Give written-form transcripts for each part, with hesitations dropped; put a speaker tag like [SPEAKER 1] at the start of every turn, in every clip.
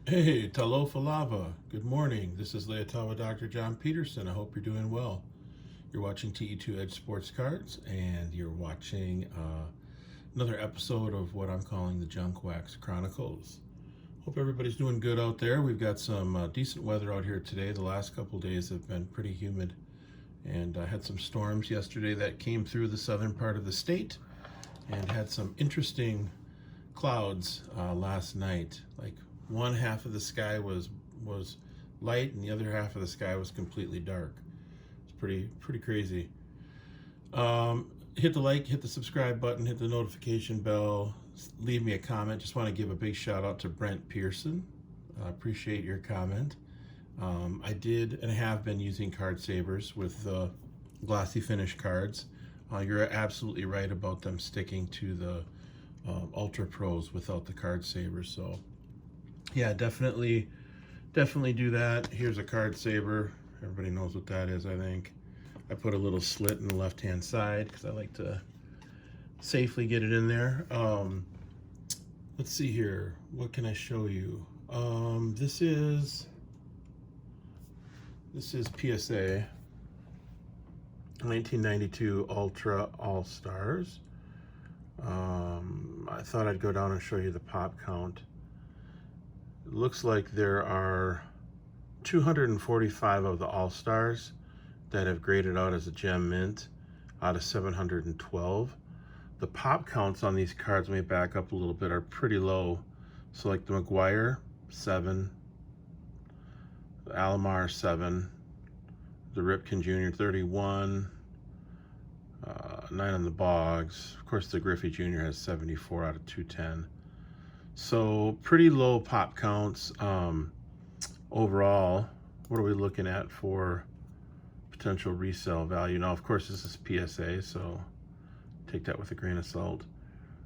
[SPEAKER 1] Hey, Talofa Lava. Good morning. This is Leotawa Dr. John Peterson. I hope you're doing well. You're watching TE2 Edge Sports Cards, and you're watching another episode of what I'm calling the Junk Wax Chronicles. Hope everybody's doing good out there. We've got some decent weather out here today. The last couple days have been pretty humid, and I had some storms yesterday that came through the southern part of the state, and had some interesting clouds last night. Like one half of the sky was light, and the other half of the sky was completely dark. It's pretty crazy. Hit the like, hit the subscribe button, hit the notification bell, leave me a comment. Just want to give a big shout out to Brent Pearson. Appreciate your comment. I did and have been using card savers with glossy finish cards. You're absolutely right about them sticking to the Ultra Pros without the card savers. So yeah, definitely do that. Here's a card saver. Everybody knows what that is, I think. I put a little slit in the left hand side because I like to safely get it in there. Let's see here, what can I show you? This is PSA 1992 Ultra All Stars. I thought I'd go down and show you the pop count. It looks like there are 245 of the All-Stars that have graded out as a gem mint out of 712. The pop counts on these cards, let me back up a little bit, are pretty low. So like the McGuire, 7. The Alomar, 7. The Ripken Jr., 31. 9 on the Boggs. Of course, the Griffey Jr. has 74 out of 210. So pretty low pop counts. Overall, what are we looking at for potential resale value? Now, of course, this is PSA, so take that with a grain of salt.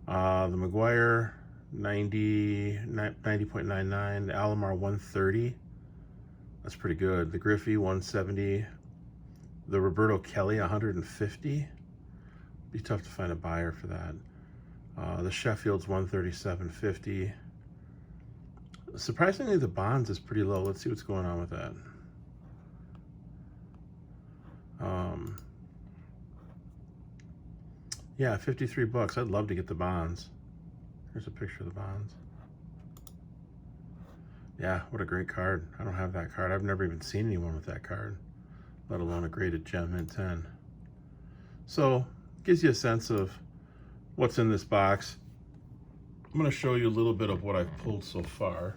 [SPEAKER 1] The McGuire, 90.99. The Alomar, 130. That's pretty good. The Griffey, 170. The Roberto Kelly, 150. Be tough to find a buyer for that. The Sheffield's 137.50. Surprisingly, the Bonds is pretty low. Let's see what's going on with that. Yeah, 53 bucks. I'd love to get the Bonds. Here's a picture of the Bonds. Yeah, what a great card. I don't have that card. I've never even seen anyone with that card, let alone a graded gem mint 10. So, gives you a sense of what's in this box. I'm going to show you a little bit of what I've pulled so far.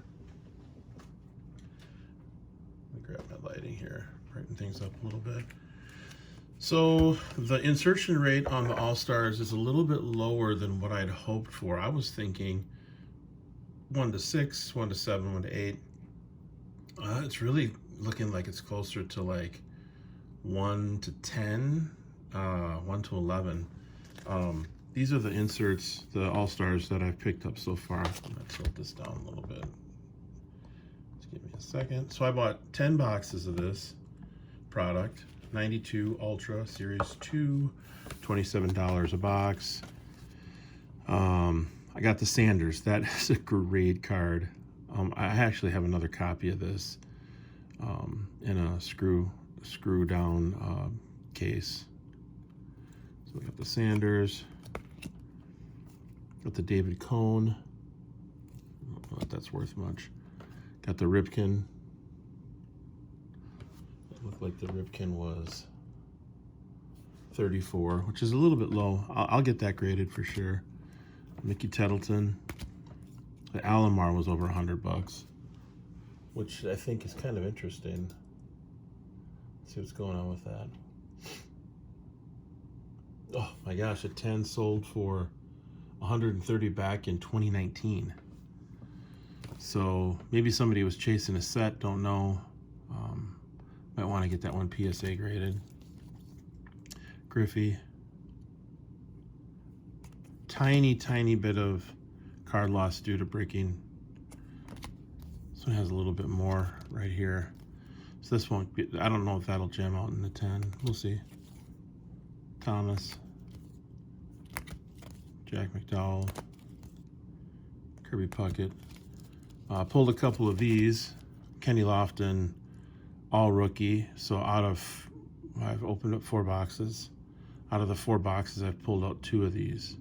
[SPEAKER 1] Let me grab my lighting here, brighten things up a little bit. So the insertion rate on the All-Stars is a little bit lower than what I'd hoped for. I was thinking 1 to 6, 1 to 7, 1 to 8. It's really looking like it's closer to like 1 to 10, 1 to 11. These are the inserts, the All-Stars that I've picked up so far. I'm gonna tilt this down a little bit. Just give me a second. So I bought 10 boxes of this product, 92 Ultra Series 2, $27 a box. I got the Sanders. That is a great card. I actually have another copy of this in a screw down case. So we got the Sanders. Got the David Cone. I don't know if that's worth much. Got the Ripken. It looked like the Ripken was 34, which is a little bit low. I'll get that graded for sure. Mickey Tettleton. The Alomar was over 100 bucks, which I think is kind of interesting. Let's see what's going on with that. Oh my gosh, a 10 sold for 130 back in 2019. So maybe somebody was chasing a set, don't know. Might want to get that one PSA graded. Griffey. Tiny bit of card loss due to breaking. This one has a little bit more right here. So this won't be, I don't know if that'll jam out in the 10. We'll see. Thomas. Jack McDowell, Kirby Puckett. Pulled a couple of these, Kenny Lofton, all rookie. So I've opened up 4 boxes. Out of the 4 boxes, I've pulled out 2 of these.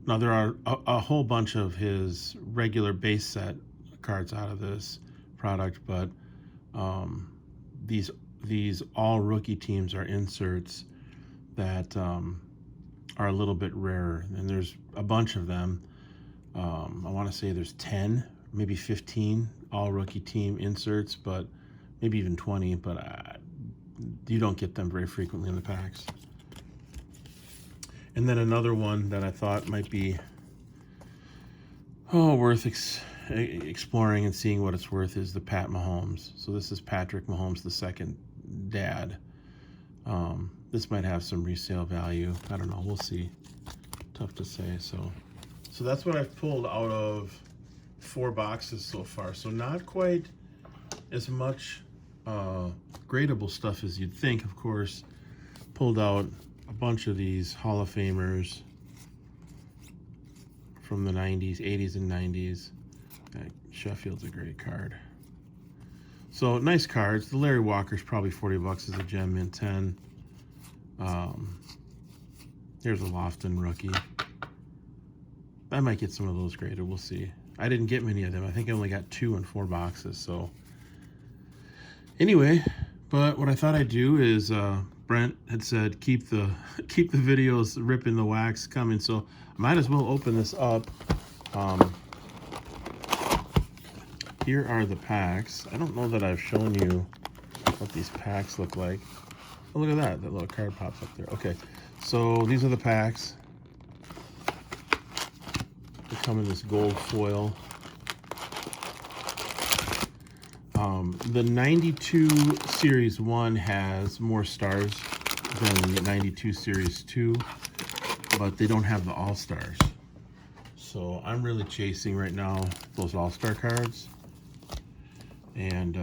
[SPEAKER 1] Now there are a whole bunch of his regular base set cards out of this product, but these all rookie teams are inserts that are a little bit rarer, and there's a bunch of them. I want to say there's 10, maybe 15 all rookie team inserts, but maybe even 20, but you don't get them very frequently in the packs. And then another one that I thought might be worth exploring and seeing what it's worth is the Pat Mahomes. So this is Patrick Mahomes, the second dad. This might have some resale value. I don't know. We'll see. Tough to say. So that's what I've pulled out of 4 boxes so far. So not quite as much gradable stuff as you'd think. Of course, pulled out a bunch of these Hall of Famers from the 90s, 80s, and 90s. Sheffield's a great card. So nice cards. The Larry Walker's probably 40 bucks as a gem, mint 10. Here's a Lofton rookie. I might get some of those graded. We'll see. I didn't get many of them. I think I only got 2 in 4 boxes. So anyway, but what I thought I'd do is Brent had said keep the videos ripping the wax coming, so I might as well open this up. Here are the packs. I don't know that I've shown you what these packs look like. Oh, look at that. That little card pops up there. Okay, so these are the packs. They come in this gold foil. The 92 Series 1 has more stars than the 92 Series 2, but they don't have the All-Stars. So I'm really chasing right now those All-Star cards. And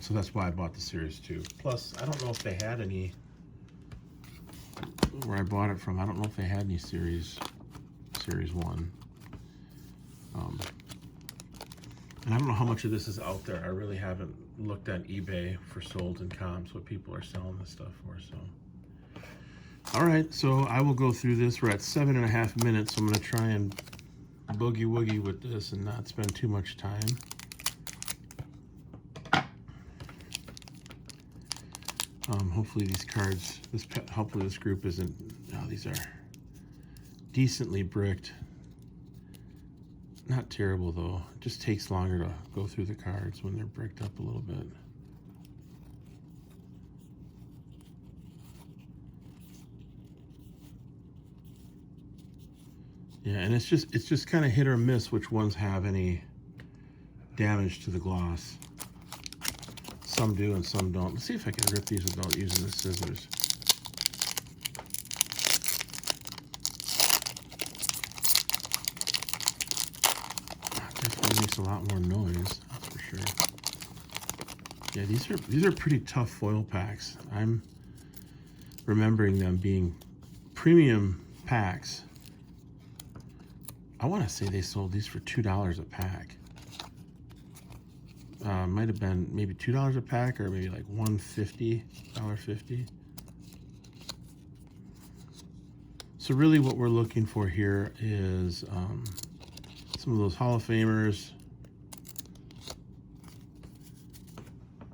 [SPEAKER 1] so that's why I bought the Series 2. Plus, I don't know if they had any, where I bought it from, I don't know if they had any Series 1. And I don't know how much of this is out there. I really haven't looked at eBay for solds and comps, what people are selling this stuff for. So, all right, so I will go through this. We're at 7.5 minutes, so I'm going to try and boogie woogie with this and not spend too much time. Hopefully these cards, hopefully this group isn't. Oh, these are decently bricked. Not terrible though. It just takes longer to go through the cards when they're bricked up a little bit. Yeah, and it's just kind of hit or miss which ones have any damage to the gloss. Some do and some don't. Let's see if I can rip these without using the scissors. Definitely makes a lot more noise, that's for sure. Yeah, these are pretty tough foil packs. I'm remembering them being premium packs. I want to say they sold these for $2 a pack. Might have been maybe $2 a pack, or maybe like $1.50. So really what we're looking for here is some of those Hall of Famers.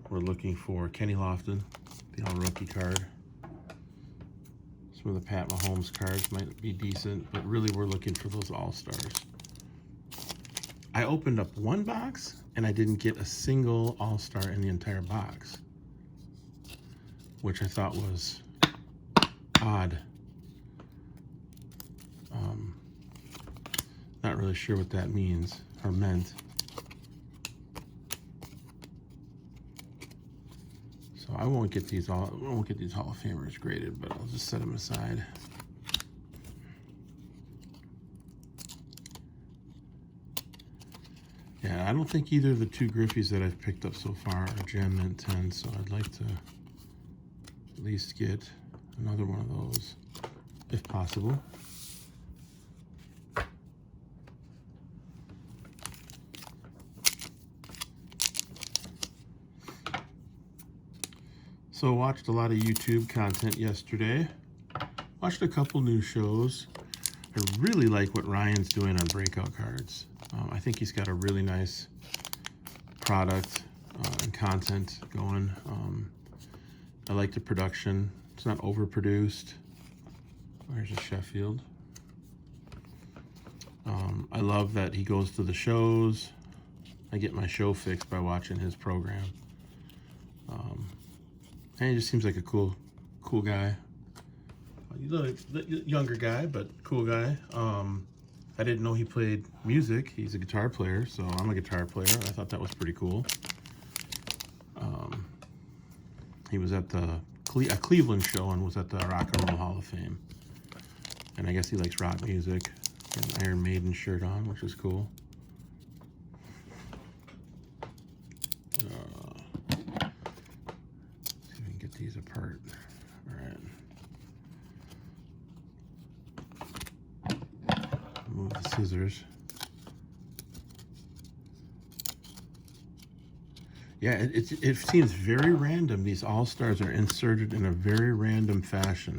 [SPEAKER 1] We're looking for Kenny Lofton, the all rookie card. Some of the Pat Mahomes cards might be decent, but really we're looking for those All-Stars. I opened up one box and I didn't get a single All-Star in the entire box, which I thought was odd. Not really sure what that means or meant. So I won't get these Hall of Famers graded, but I'll just set them aside. Yeah, I don't think either of the 2 Griffies that I've picked up so far are gem mint 10, so I'd like to at least get another one of those, if possible. So watched a lot of YouTube content yesterday. Watched a couple new shows. I really like what Ryan's doing on breakout cards. I think he's got a really nice product and content going. I like the production. It's not overproduced. Where's the Sheffield? I love that he goes to the shows. I get my show fix by watching his program. And he just seems like a cool guy. Younger guy, but cool guy. I didn't know he played music. He's a guitar player, so I'm a guitar player. I thought that was pretty cool. He was at a Cleveland show and was at the Rock and Roll Hall of Fame. And I guess he likes rock music. Got an Iron Maiden shirt on, which is cool. Let's see if we can get these apart. All right. Move the scissors. Yeah, it seems very random. These All-Stars are inserted in a very random fashion.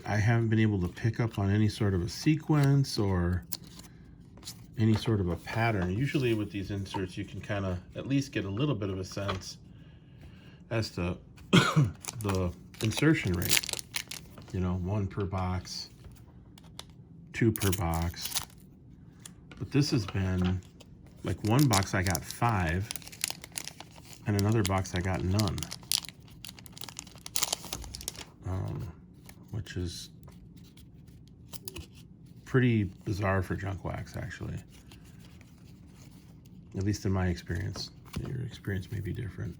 [SPEAKER 1] I haven't been able to pick up on any sort of a sequence or any sort of a pattern. Usually with these inserts, you can kind of at least get a little bit of a sense as to the insertion rate. You know, 1 per box, 2 per box. But this has been, like, one box I got 5, and another box I got none. Which is pretty bizarre for junk wax, actually. At least in my experience. Your experience may be different.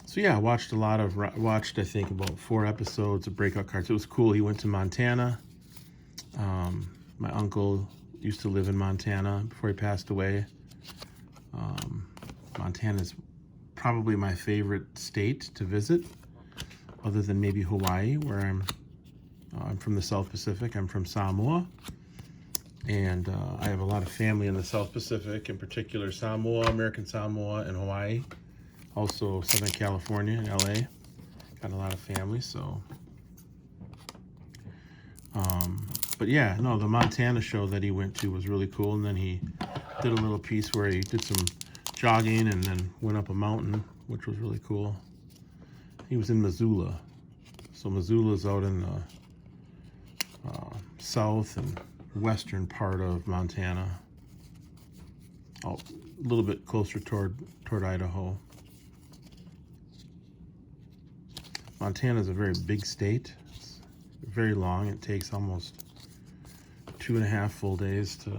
[SPEAKER 1] So yeah, I watched I think about 4 episodes of Breakout Cards. It was cool. He went to Montana. My uncle used to live in Montana before he passed away. Montana's probably my favorite state to visit, other than maybe Hawaii, where I'm from the South Pacific. I'm from Samoa, and I have a lot of family in the South Pacific, in particular Samoa, American Samoa, and Hawaii. Also Southern California and LA. Got a lot of family, so. But yeah, no, the Montana show that he went to was really cool, and then he did a little piece where he did some jogging and then went up a mountain, which was really cool. He was in Missoula. So Missoula's out in the south and western part of Montana. A little bit closer toward Idaho. Montana's a very big state. It's very long. It takes almost 2.5 full days to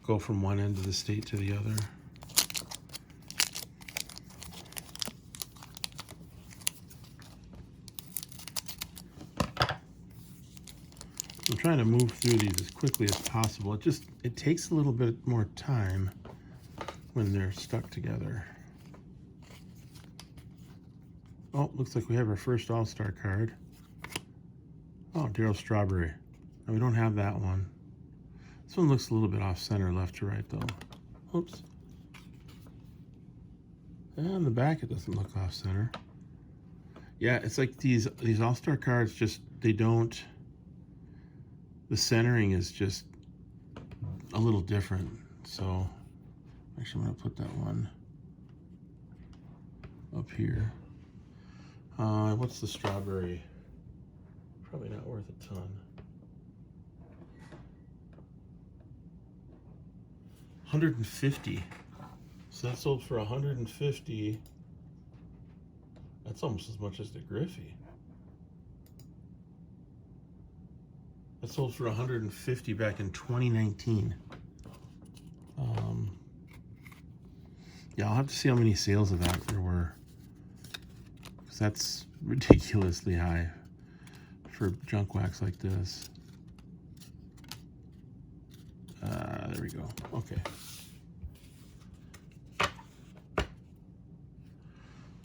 [SPEAKER 1] go from one end of the state to the other. I'm trying to move through these as quickly as possible. It takes a little bit more time when they're stuck together. Oh, looks like we have our first All-Star card. Oh, Darryl Strawberry. No, we don't have that one. This one looks a little bit off center, left to right, though. Oops. And on the back, it doesn't look off center. Yeah, it's like these All-Star cards they don't. The centering is just a little different. So, actually, I'm going to put that one up here. What's the Strawberry? Probably not worth a ton. 150. So that sold for 150. That's almost as much as the Griffey. That sold for 150 back in 2019. Yeah, I'll have to see how many sales of that there were, because that's ridiculously high for junk wax like this. There we go. Okay.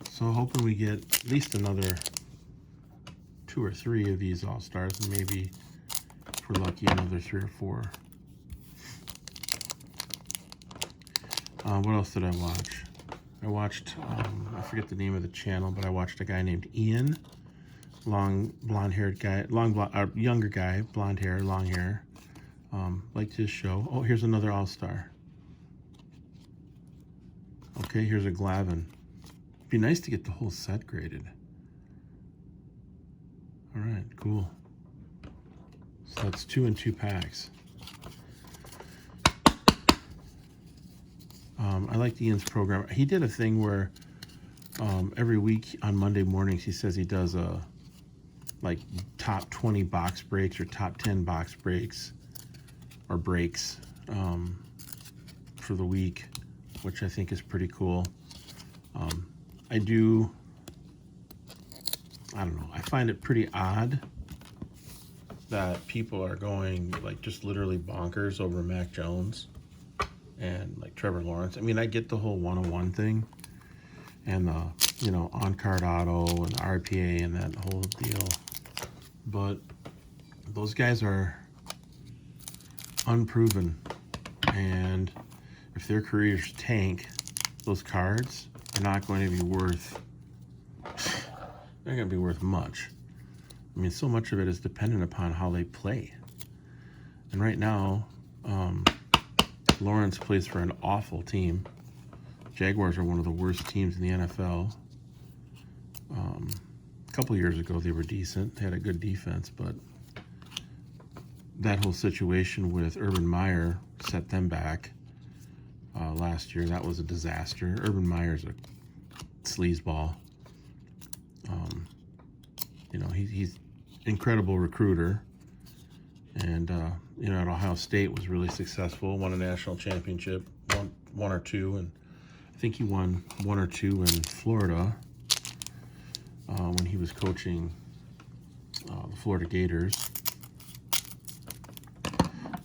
[SPEAKER 1] So hoping we get at least another 2 or 3 of these All-Stars, and maybe if we're lucky another 3 or 4. What else did I watch? I watched, I forget the name of the channel, but I watched a guy named Ian. Long blonde-haired guy, younger guy, blonde hair, long hair. Liked his show. Oh, here's another all-star. Okay, here's a Glavin. It'd be nice to get the whole set graded. All right, cool. So that's 2 and 2 packs. I liked Ian's program. He did a thing where every week on Monday mornings he says he does a like top 20 box breaks or top 10 box breaks or breaks for the week, which I think is pretty cool. I don't know, I find it pretty odd that people are going like just literally bonkers over Mac Jones and like Trevor Lawrence. I mean, I get the whole one-on-one thing and the, you know, on-card auto and the RPA and that whole deal, but those guys are unproven, and if their careers tank, those cards are not going to be worth, they're going to be worth much. I mean, so much of it is dependent upon how they play. And right now, Lawrence plays for an awful team. Jaguars are one of the worst teams in the NFL. A couple years ago, they were decent. They had a good defense, but that whole situation with Urban Meyer set them back last year. That was a disaster. Urban Meyer's a sleazeball. You know, he's incredible recruiter, and you know, at Ohio State was really successful. Won a national championship, one or two, and I think he won 1 or 2 in Florida when he was coaching the Florida Gators.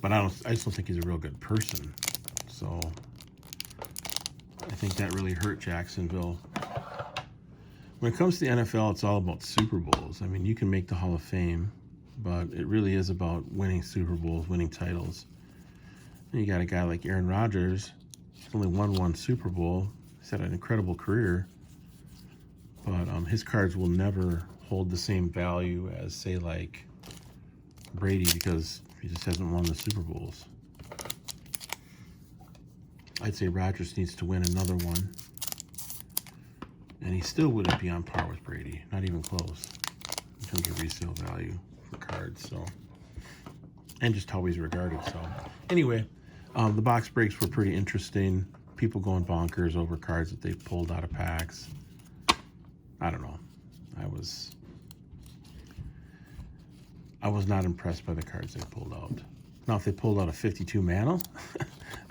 [SPEAKER 1] But I just don't think he's a real good person. So I think that really hurt Jacksonville. When it comes to the NFL, it's all about Super Bowls. I mean, you can make the Hall of Fame, but it really is about winning Super Bowls, winning titles. And you got a guy like Aaron Rodgers. He's only won 1 Super Bowl. He's had an incredible career, but his cards will never hold the same value as, say, like Brady, because he just hasn't won the Super Bowls. I'd say Rodgers needs to win another one, and he still wouldn't be on par with Brady, not even close, in terms of resale value for cards. So, and just how he's regarded. So, anyway, the box breaks were pretty interesting. People going bonkers over cards that they pulled out of packs. I don't know. I was not impressed by the cards they pulled out. Now, if they pulled out a 52 Mantle,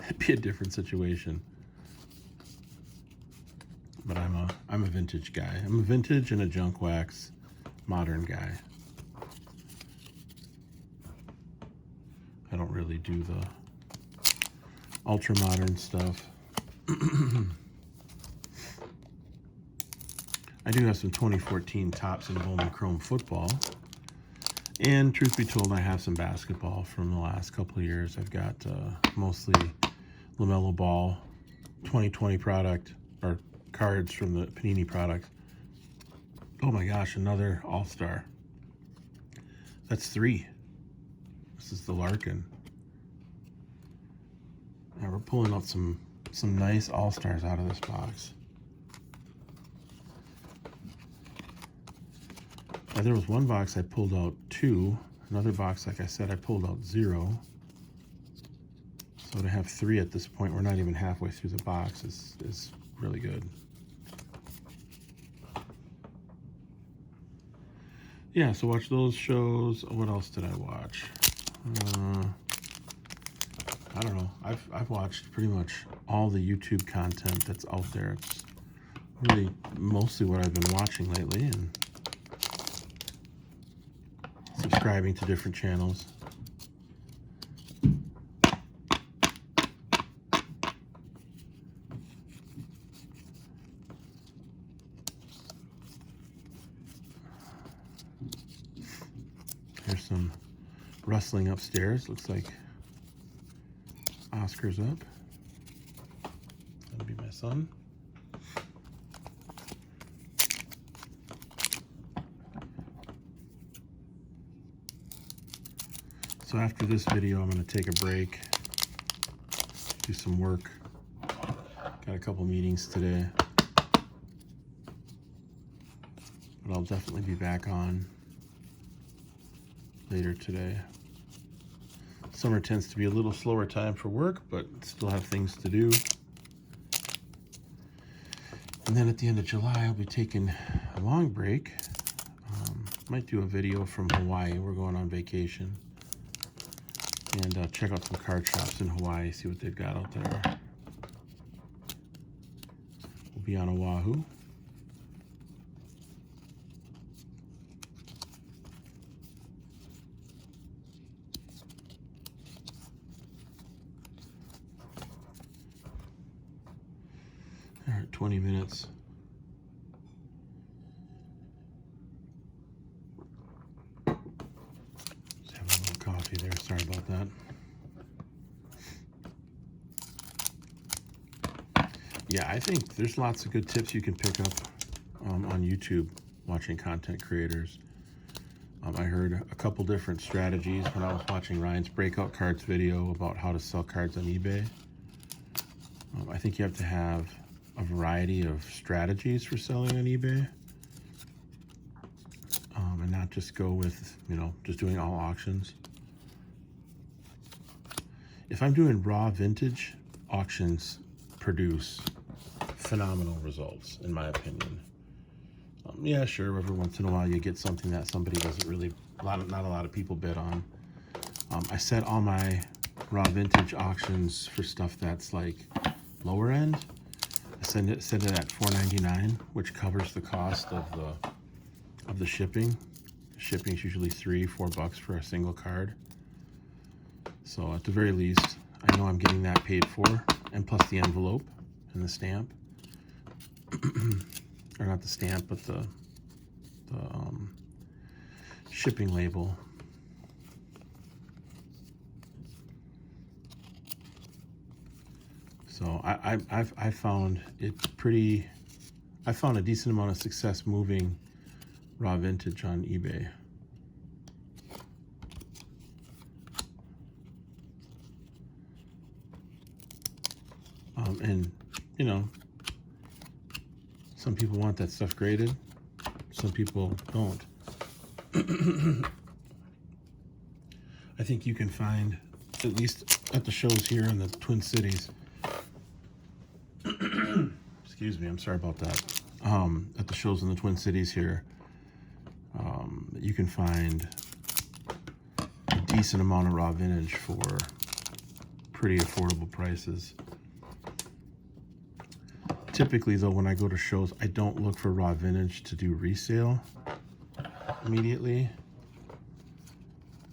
[SPEAKER 1] it'd be a different situation. But I'm a vintage guy. I'm a vintage and a junk wax modern guy. I don't really do the ultra modern stuff. I do have some 2014 Topps and Bowman Chrome football. And truth be told, I have some basketball from the last couple of years. I've got mostly LaMelo Ball 2020 product, or cards from the Panini product. Oh my gosh, another All-Star. That's 3. This is the Larkin. Now we're pulling out some nice All-Stars out of this box. Now, there was one box I pulled out 2. Another box, like I said, I pulled out 0. So to have 3 at this point, we're not even halfway through the box, is really good. Yeah, so watch those shows. What else did I watch? I don't know. I've watched pretty much all the YouTube content that's out there. It's really mostly what I've been watching lately, and subscribing to different channels. There's some rustling upstairs. Looks like Oscar's up. Maybe my son. So after this video, I'm going to take a break, do some work. Got a couple meetings today, but I'll definitely be back on later today. Summer tends to be a little slower time for work, but still have things to do. And then at the end of July, I'll be taking a long break. Might do a video from Hawaii. We're going on vacation. And check out some card shops in Hawaii, see what they've got out there. We'll be on Oahu. All right, 20 minutes. Just having a little coffee there, sorry about that. Yeah, I think there's lots of good tips you can pick up on YouTube watching content creators. I heard a couple different strategies when I was watching Ryan's Breakout Cards video about how to sell cards on eBay. I think you have to have a variety of strategies for selling on eBay, and not just go with, just doing all auctions. If I'm doing raw vintage, auctions produce phenomenal results, in my opinion. Yeah, sure, every once in a while you get something that somebody doesn't really, not a lot of people bid on. I set all my raw vintage auctions for stuff that's like lower end. I set it at $4.99, which covers the cost of the shipping. Shipping is usually $3-4 for a single card. So at the very least, I know I'm getting that paid for, and plus the envelope and the stamp. Or not the stamp, but the shipping label. So I found it pretty. I found a decent amount of success moving raw vintage on eBay. And some people want that stuff graded, some people don't. I think you can find, at least at the shows here in the Twin Cities, excuse me, I'm sorry about that. At the shows in the Twin Cities here, you can find a decent amount of raw vintage for pretty affordable prices. Typically, though, when I go to shows, I don't look for raw vintage to do resale immediately.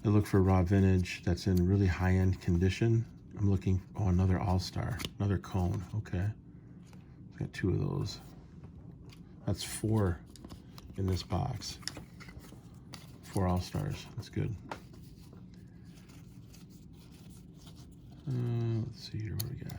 [SPEAKER 1] I look for raw vintage that's in really high-end condition. I'm looking, another All-Star, another cone, okay. I've got 2 of those. That's 4 in this box. 4 All-Stars, that's good. Let's see here, what do we got?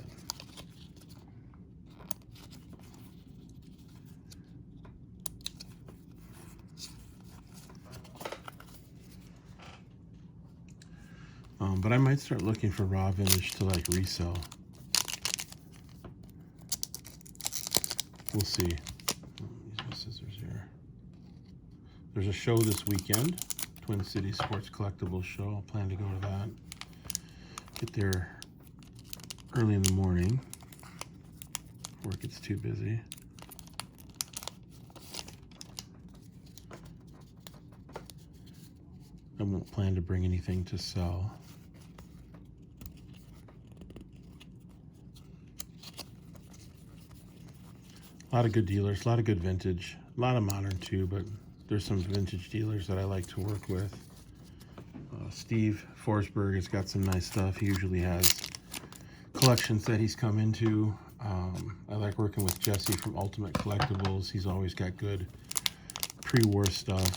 [SPEAKER 1] But I might start looking for raw vintage to like resell. We'll see. Use my scissors here. There's a show this weekend, Twin Cities Sports Collectibles Show. I'll plan to go to that. Get there early in the morning before it gets too busy. I won't plan to bring anything to sell. A lot of good dealers, a lot of good vintage, a lot of modern too, but there's some vintage dealers that I like to work with. Steve Forsberg has got some nice stuff. He usually has collections that he's come into. I like working with Jesse from Ultimate Collectibles. He's always got good pre-war stuff.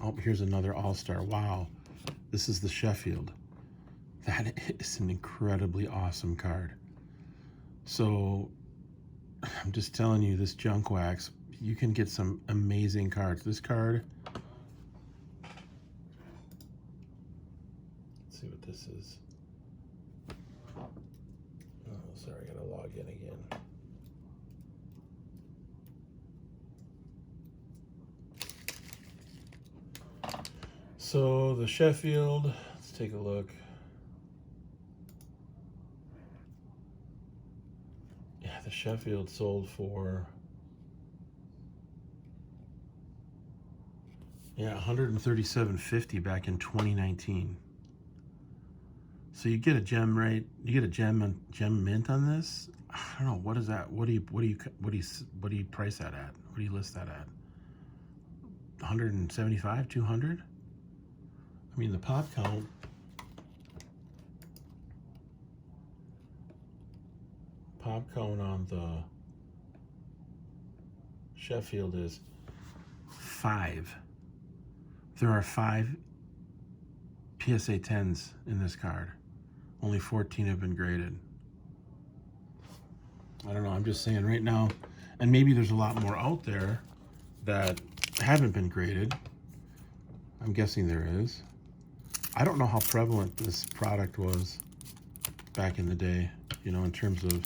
[SPEAKER 1] Oh, here's another All-Star. Wow, this is the Sheffield. That is an incredibly awesome card. So I'm just telling you, this junk wax, you can get some amazing cards. This card, let's see what this is. Oh, sorry, I gotta log in again. So the Sheffield, let's take a look. Yeah, the Sheffield sold for, yeah, $137.50 back in 2019. So you get a gem, right? You get a gem mint on this. I don't know, what is that? What do you price that at? What do you list that at? 175, 200? I mean, the pop count, on the Sheffield is 5. There are 5 PSA 10s in this card. Only 14 have been graded. I don't know, I'm just saying right now, and maybe there's a lot more out there that haven't been graded. I'm guessing there is. I don't know how prevalent this product was back in the day, you know, in terms of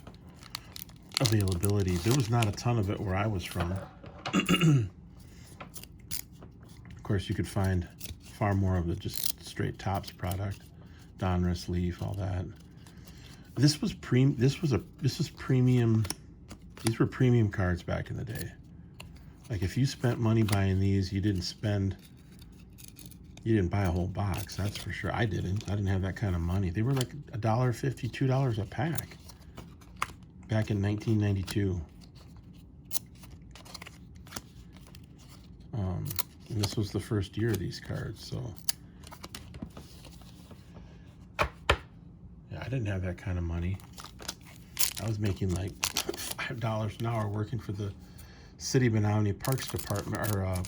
[SPEAKER 1] availability. There was not a ton of it where I was from. Of course, you could find far more of the just straight Topps product, Donruss, Leaf, all that. This was premium. These were premium cards back in the day. Like if you spent money buying these, you didn't buy a whole box, that's for sure. I didn't have that kind of money. They were like $1.50, $2 a pack back in 1992. And this was the first year of these cards, so yeah, I didn't have that kind of money. I was making like $5 an hour working for the City of Menominee Parks Department, or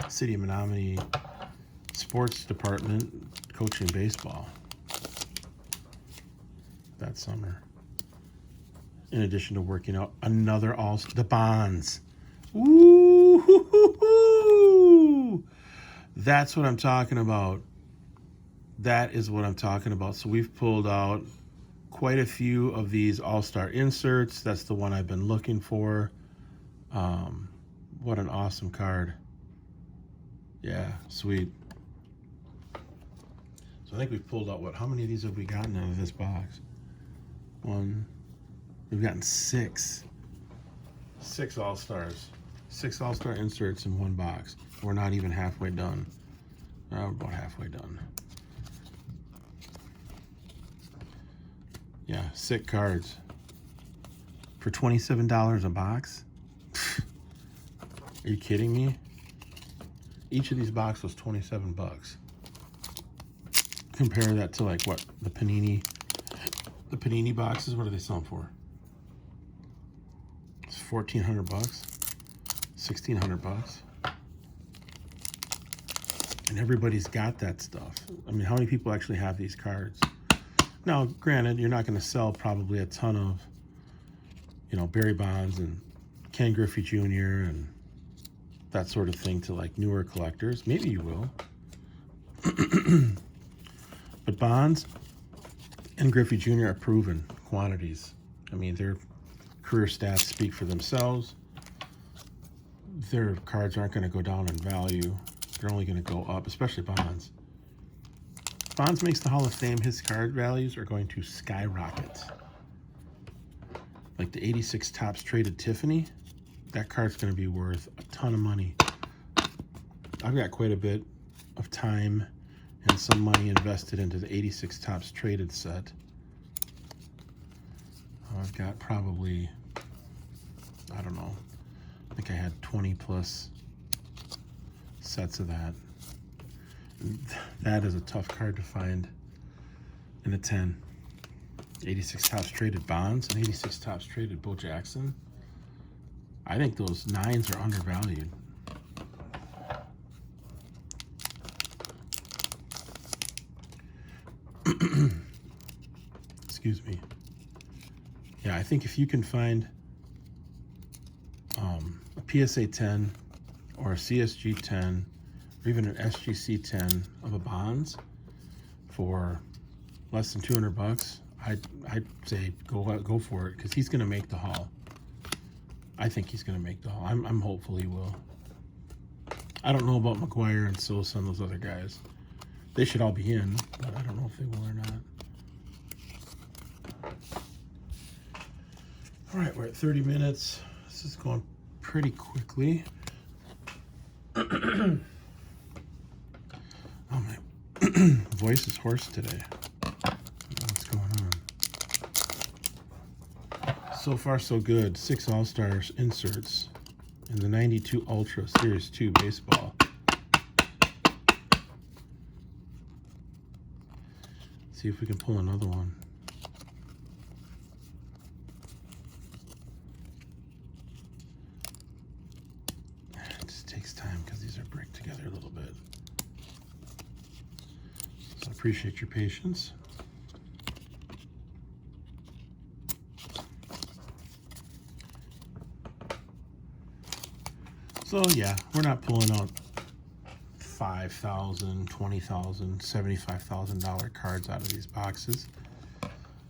[SPEAKER 1] City of Menominee Sports Department, coaching baseball that summer. In addition to working out another the Bonds. Ooh, hoo, hoo, hoo. That's what I'm talking about. That is what I'm talking about. So we've pulled out quite a few of these all-star inserts. That's the one I've been looking for. What an awesome card. Yeah, sweet. So I think we've pulled out, how many of these have we gotten out of this box? We've gotten 6. 6 all-stars. 6 all-star inserts in one box. We're not even halfway done. We're about halfway done. Yeah, 6 cards. For $27 a box? Are you kidding me? Each of these boxes was 27 bucks. Compare that to like what the Panini boxes, what are they selling for? It's 1,400 bucks, 1,600 bucks. And everybody's got that stuff. I mean, how many people actually have these cards? Now, granted, you're not going to sell probably a ton of, you know, Barry Bonds and Ken Griffey Jr. and that sort of thing to like newer collectors. Maybe you will. But Bonds and Griffey Jr. are proven quantities. I mean, their career stats speak for themselves. Their cards aren't going to go down in value. They're only going to go up, especially Bonds. Bonds makes the Hall of Fame. His card values are going to skyrocket. Like the 86 Topps traded Tiffany, that card's going to be worth a ton of money. I've got quite a bit of time and some money invested into the 86 Topps traded set. I've got probably, I don't know, I think I had 20 plus sets of that. That is a tough card to find in a 10. 86 Topps traded Bonds and 86 Topps traded Bo Jackson. I think those 9s are undervalued. Excuse me. Yeah, I think if you can find a PSA 10 or a CSG 10 or even an SGC 10 of a Bonds for less than 200 bucks, I'd say go for it, because he's going to make the haul. I think he's going to make the haul. I'm hopeful he will. I don't know about McGuire and Sosa and those other guys. They should all be in, but I don't know if they will or not. All right, we're at 30 minutes. This is going pretty quickly. Oh, my voice is hoarse today. I don't know what's going on. So far, so good. 6 All-Stars inserts in the 92 Ultra Series 2 baseball. See if we can pull another one. It just takes time because these are bricked together a little bit. So I appreciate your patience. So yeah, we're not pulling out $5,000, $20,000, $75,000 cards out of these boxes.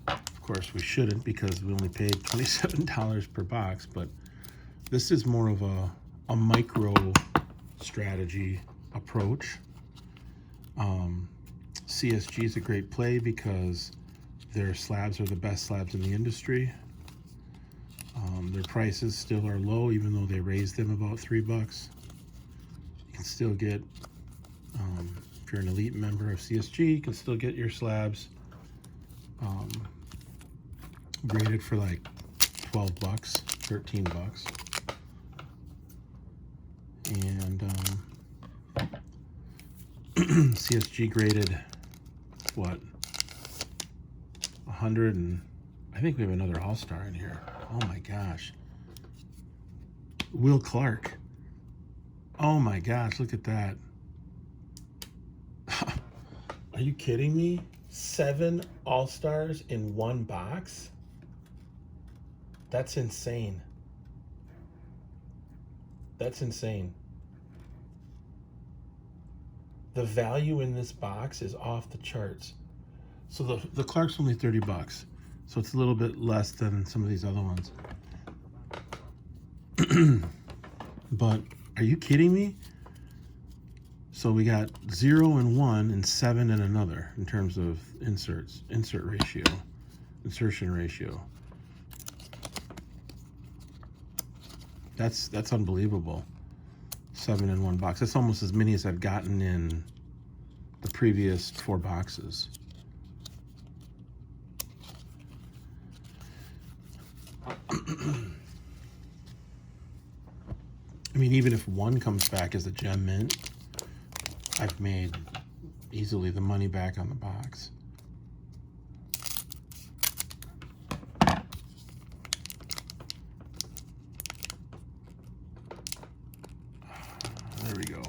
[SPEAKER 1] Of course, we shouldn't, because we only paid $27 per box. But this is more of a micro strategy approach. CSG is a great play because their slabs are the best slabs in the industry. Their prices still are low, even though they raised them about $3. You can still get, if you're an elite member of CSG, you can still get your slabs graded for like $12, $13. And CSG graded what, 100, and I think we have another All-Star in here. Oh my gosh. Will Clark. Oh my gosh, look at that. Are you kidding me? 7 All-Stars in one box? That's insane. That's insane. The value in this box is off the charts. So the Clark's only $30. So it's a little bit less than some of these other ones. But are you kidding me? So we got 0 in one and 7 in another in terms of insertion ratio. That's unbelievable. 7 in one box. That's almost as many as I've gotten in the previous 4 boxes. I mean, even if one comes back as a gem mint, I've made easily the money back on the box. There we go.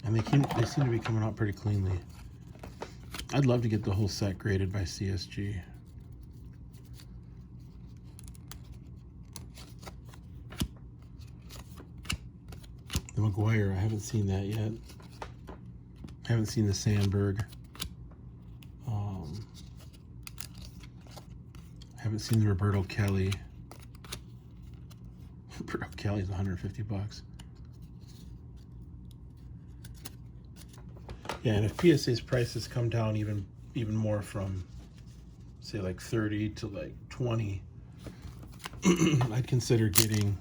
[SPEAKER 1] And they seem to be coming out pretty cleanly. I'd love to get the whole set graded by CSG. The McGuire, I haven't seen that yet. I haven't seen the Sandberg. I haven't seen the Roberto Kelly. Roberto Kelly's $150. Yeah, and if PSA's prices come down even more from, say, like 30 to like 20, I'd consider getting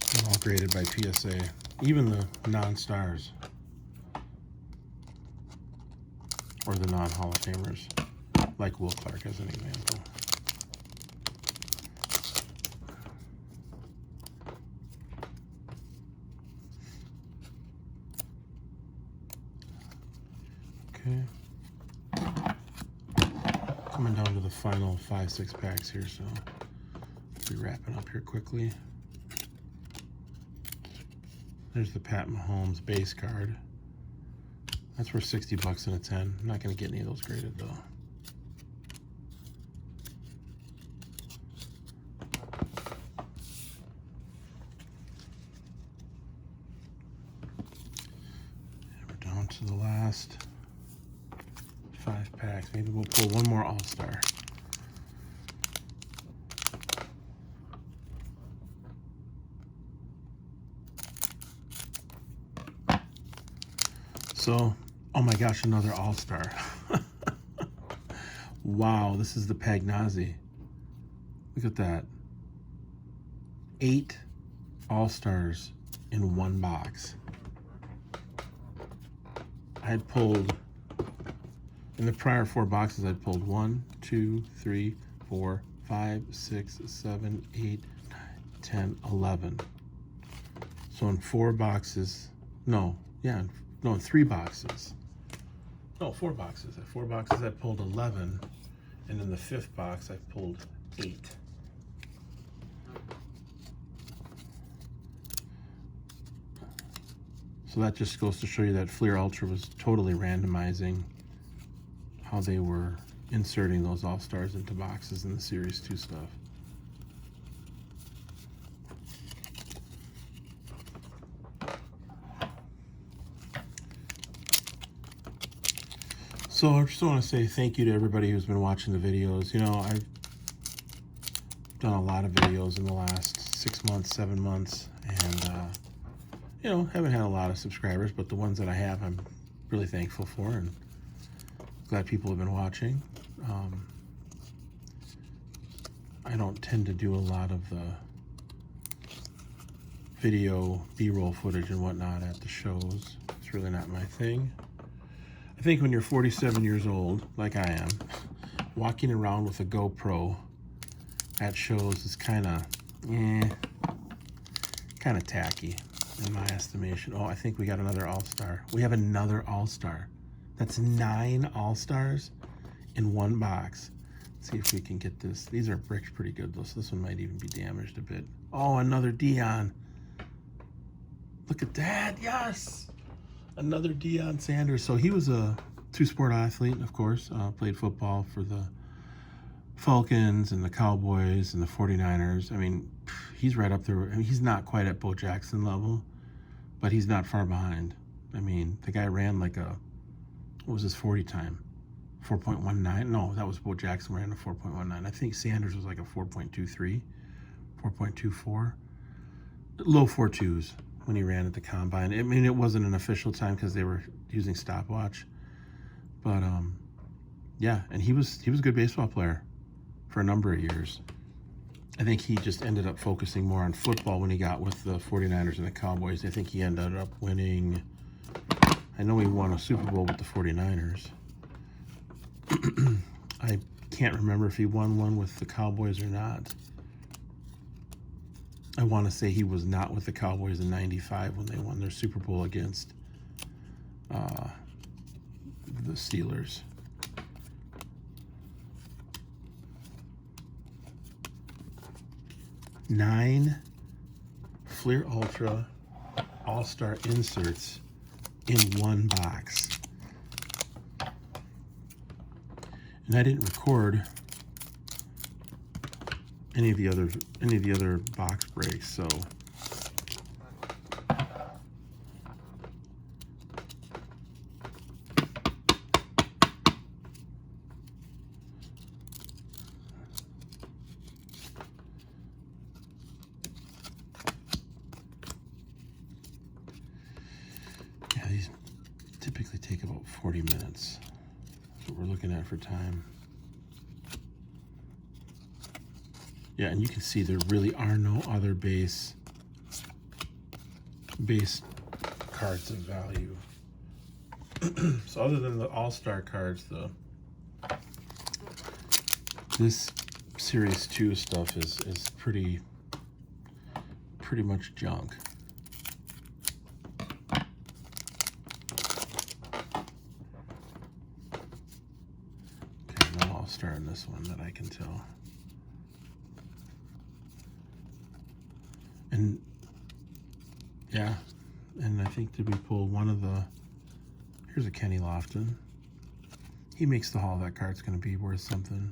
[SPEAKER 1] them all graded by PSA, even the non-stars or the non-Hall of Famers, like Will Clark as an example. Okay. Coming down to the final 5-6 packs here, so I'll be wrapping up here quickly. There's the Pat Mahomes base card. That's worth 60 bucks in a 10. I'm not going to get any of those graded though. And we're down to the last 5 packs. Maybe we'll pull one more All-Star. So, oh my gosh, another All-Star. Wow, this is the Pagnazzi. Look at that. 8 All-Stars in one box. I had pulled, in the prior 4 boxes, I'd pulled 1, 2, 3, 4, 5, 6, 7, 8, 9, 10, 11. So in 4 boxes, in 3 boxes. No, 4 boxes. In 4 boxes, I pulled 11, and in the 5th box, I pulled 8. So that just goes to show you that Fleer Ultra was totally randomizing how they were inserting those All-Stars into boxes in the Series 2 stuff. So I just want to say thank you to everybody who's been watching the videos. You know, I've done a lot of videos in the last 6 months, 7 months, and you know, haven't had a lot of subscribers, but the ones that I have, I'm really thankful for, and glad people have been watching. I don't tend to do a lot of the video B-roll footage and whatnot at the shows. It's really not my thing. I think when you're 47 years old, like I am, walking around with a GoPro at shows is kind of tacky in my estimation. Oh, I think we got another All-Star. We have another All-Star. That's 9 All-Stars in one box. Let's see if we can get this. These are bricked pretty good though, so this one might even be damaged a bit. Oh, another Deion. Look at that, yes! Another Deion Sanders. So he was a 2-sport athlete, of course. Played football for the Falcons and the Cowboys and the 49ers. I mean, he's right up there. I mean, he's not quite at Bo Jackson level, but he's not far behind. I mean, the guy ran like a, what was his 40 time? 4.19? No, that was Bo Jackson ran a 4.19. I think Sanders was like a 4.23, 4.24. Low 4.2s when he ran at the combine. I mean, it wasn't an official time because they were using stopwatch, but yeah, and he was a good baseball player for a number of years. I think he just ended up focusing more on football when he got with the 49ers and the Cowboys. I think he ended up winning, I know he won a Super Bowl with the 49ers. I can't remember if he won one with the Cowboys or not. I want to say he was not with the Cowboys in '95 when they won their Super Bowl against the Steelers. Nine Fleer Ultra All-Star inserts in one box. And I didn't record any of the other box breaks, so yeah, these typically take about 40 minutes. That's what we're looking at for time. Yeah, and you can see there really are no other base cards of value. So other than the All-Star cards, this Series 2 stuff is pretty much junk. Okay, no All-Star in this one that I can tell. And yeah, and I think, did we pull one of the, Here's a Kenny Lofton. He makes the haul that card's going to be worth something.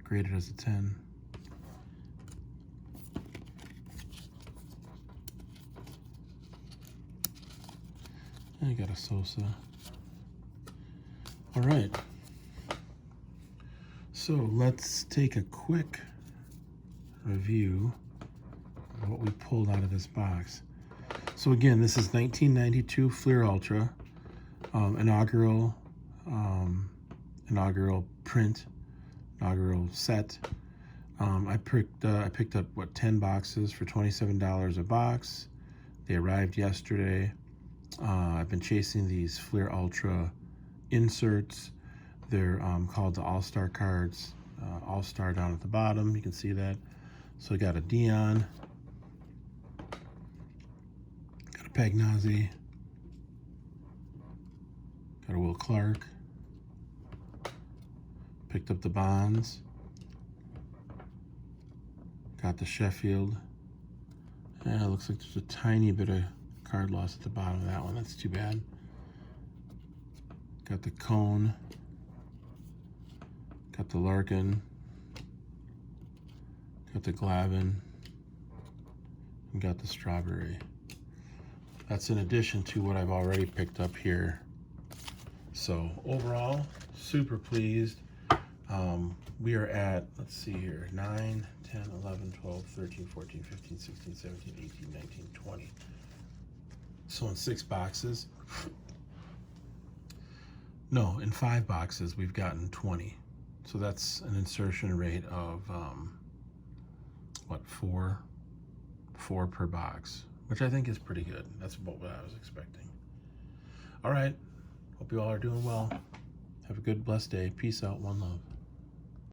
[SPEAKER 1] Graded as a 10. And I got a Sosa. All right. So let's take a quick review of what we pulled out of this box. So again, this is 1992 Fleer Ultra, inaugural print, inaugural set. I picked up what, 10 boxes for $27 a box. They arrived yesterday. I've been chasing these Fleer Ultra inserts. They're called the All-Star cards. All-Star down at the bottom, you can see that. So I got a Dion, got a Pagnozzi, got a Will Clark, picked up the Bonds, got the Sheffield, and it looks like there's a tiny bit of card loss at the bottom of that one. That's too bad. Got the Cone, got the Larkin, got the Glavin, and got the Strawberry. That's in addition to what I've already picked up here. So overall, super pleased. We are at, let's see here, 9, 10, 11, 12, 13, 14, 15, 16, 17, 18, 19, 20. So in 6 boxes, no, in 5 boxes, we've gotten 20. So that's an insertion rate of, what, 4 per box, which I think is pretty good. That's about what I was expecting. All right. Hope you all are doing well. Have a good, blessed day. Peace out. One love.